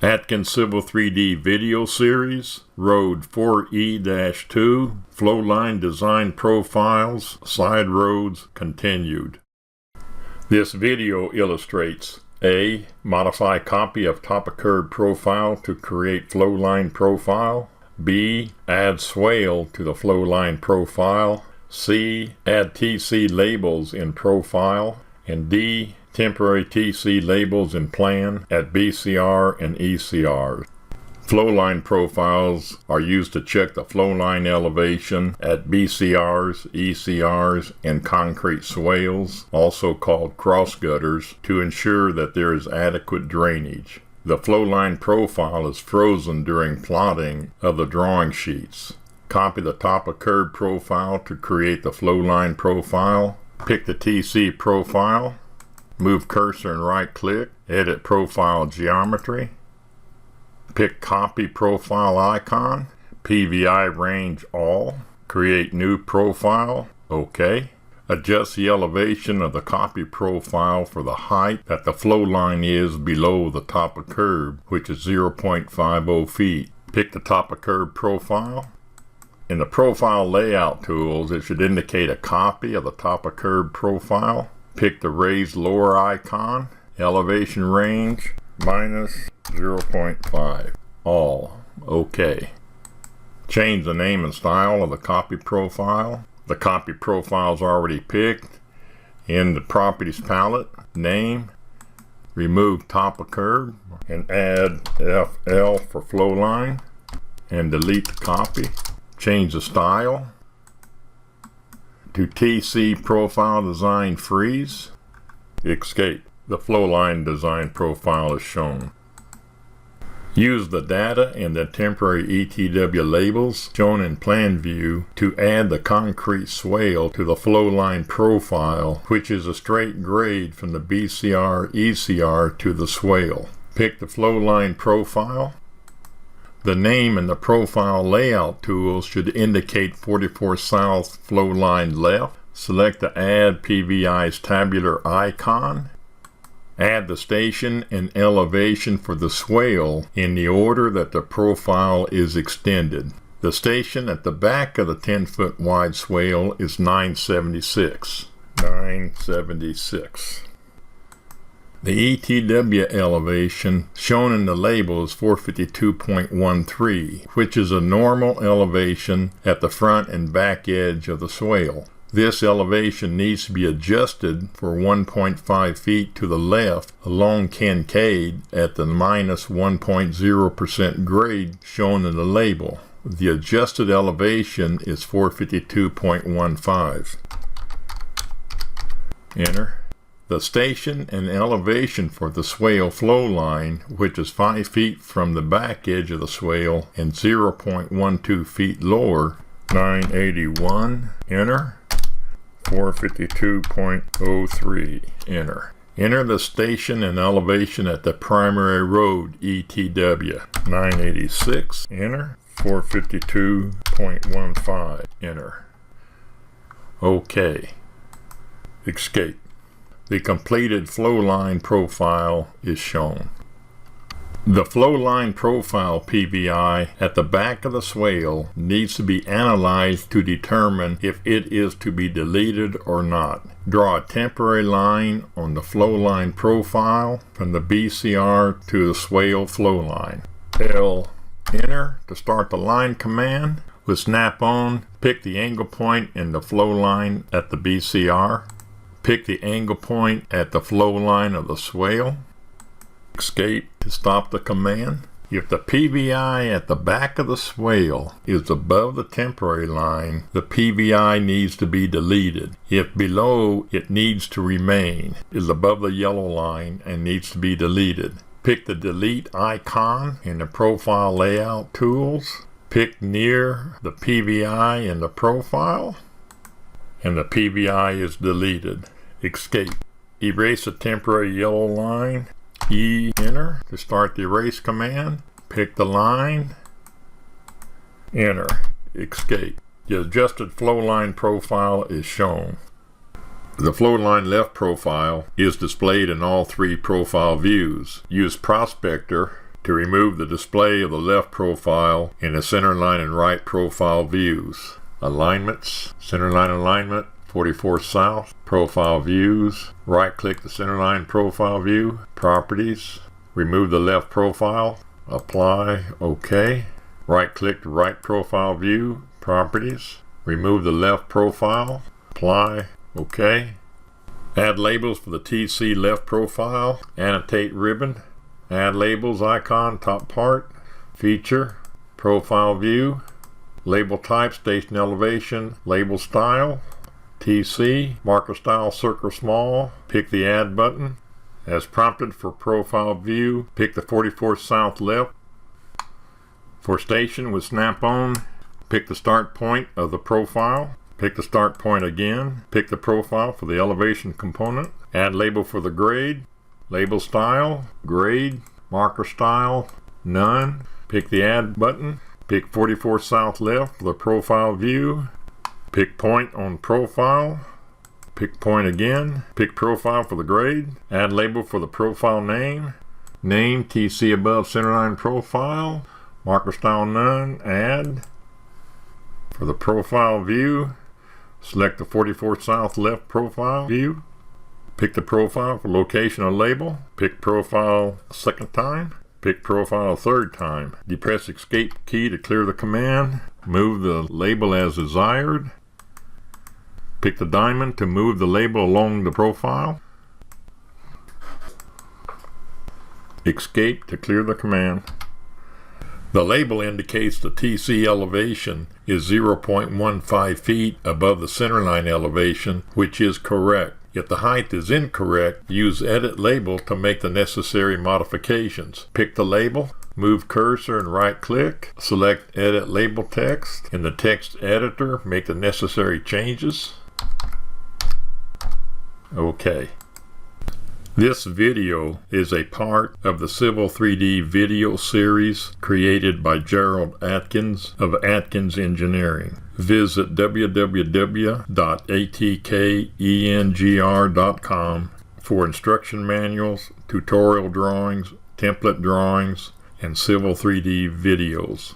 Atkins Civil 3D video series, Road 4E-2, Flowline Design Profiles, Side Roads continued. This video illustrates A. Modify copy of top-of-curb profile to create flowline profile. B. Add swale to the flowline profile. C. Add TC labels in profile. And D. Temporary TC labels in plan at BCR and ECRs. Flowline profiles are used to check the flowline elevation at BCRs, ECRs, and concrete swales, also called cross gutters, to ensure that there is adequate drainage. The flowline profile is frozen during plotting of the drawing sheets. Copy the top of curb profile to create the flowline profile. Pick the TC profile. Move cursor and right click. Edit profile geometry. Pick copy profile icon. PVI range all. Create new profile. OK. Adjust the elevation of the copy profile for the height that the flow line is below the top of curb, which is 0.50 feet. Pick the top of curb profile. In the profile layout tools, it should indicate a copy of the top of curb profile. Pick the raised lower icon. Elevation range minus 0.5. All. OK. Change the name and style of the copy profile. The copy profile is already picked. In the properties palette, name, remove top of curb, and add FL for flowline, and delete the copy. Change the style to TC profile design freeze. Escape. The flowline design profile is shown. Use the data and the temporary ETW labels shown in plan view to add the concrete swale to the flowline profile, which is a straight grade from the BCR ECR to the swale. Pick the flowline profile. The name in the profile layout tools should indicate 44 south flowline left. Select the Add PVI's tabular icon. Add the station and elevation for the swale in the order that the profile is extended. The station at the back of the 10-foot wide swale is 976. 976. The ETW elevation shown in the label is 452.13, which is a normal elevation at the front and back edge of the swale. This elevation needs to be adjusted for 1.5 feet to the left along Kincaid at the minus 1.0% grade shown in the label. The adjusted elevation is 452.15. Enter. The station and elevation for the swale flow line, which is 5 feet from the back edge of the swale and 0.12 feet lower, 981. Enter. 452.03. Enter. Enter the station and elevation at the primary road ETW. 986. Enter. 452.15. Enter. OK. Escape. The completed flowline profile is shown. The flowline profile PVI at the back of the swale needs to be analyzed to determine if it is to be deleted or not. Draw a temporary line on the flowline profile from the BCR to the swale flowline. Enter to start the line command. With snap on, pick the angle point in the flowline at the BCR. Pick the angle point at the flowline of the swale. Escape to stop the command. If the PVI at the back of the swale is above the temporary line, the PVI needs to be deleted. If below, it needs to remain, is above the yellow line and needs to be deleted. Pick the delete icon in the profile layout tools. Pick near the PVI in the profile, and the PVI is deleted. Escape. Erase the temporary yellow line. Enter to start the erase command. Pick the line. Enter. Escape. The adjusted flowline profile is shown. The flowline left profile is displayed in all three profile views. Use Prospector to remove the display of the left profile in the centerline and right profile views. Alignments, centerline alignment, 44 south, profile views. Right-click the centerline profile view, properties, remove the left profile, apply, OK. Right-click the right profile view, properties, remove the left profile, apply, OK. Add labels for the TC left profile, annotate ribbon, add labels icon top part, feature, profile view, label type, station elevation, label style, TC, marker style circle small, pick the add button. As prompted for profile view, pick the 44 south left. For station with snap on, pick the start point of the profile. Pick the start point again. Pick the profile for the elevation component. Add label for the grade. Label style, grade, marker style, none. Pick the add button. Pick 44 south left for the profile view. Pick point on profile. Pick point again. Pick profile for the grade. Add label for the profile name. Name TC above centerline profile. Marker style none. Add. For the profile view, select the 44 south left profile view. Pick the profile for location or label. Pick profile a second time. Pick profile a third time. Depress escape key to clear the command. Move the label as desired. Pick the diamond to move the label along the profile. Escape to clear the command. The label indicates the TC elevation is 0.15 feet above the centerline elevation, which is correct. If the height is incorrect, use Edit Label to make the necessary modifications. Pick the label, move cursor and right-click, select Edit Label Text. In the text editor, make the necessary changes. OK. This video is a part of the Civil 3D video series created by Gerald Atkins of Atkins Engineering. Visit www.atkengr.com for instruction manuals, tutorial drawings, template drawings, and Civil 3D videos.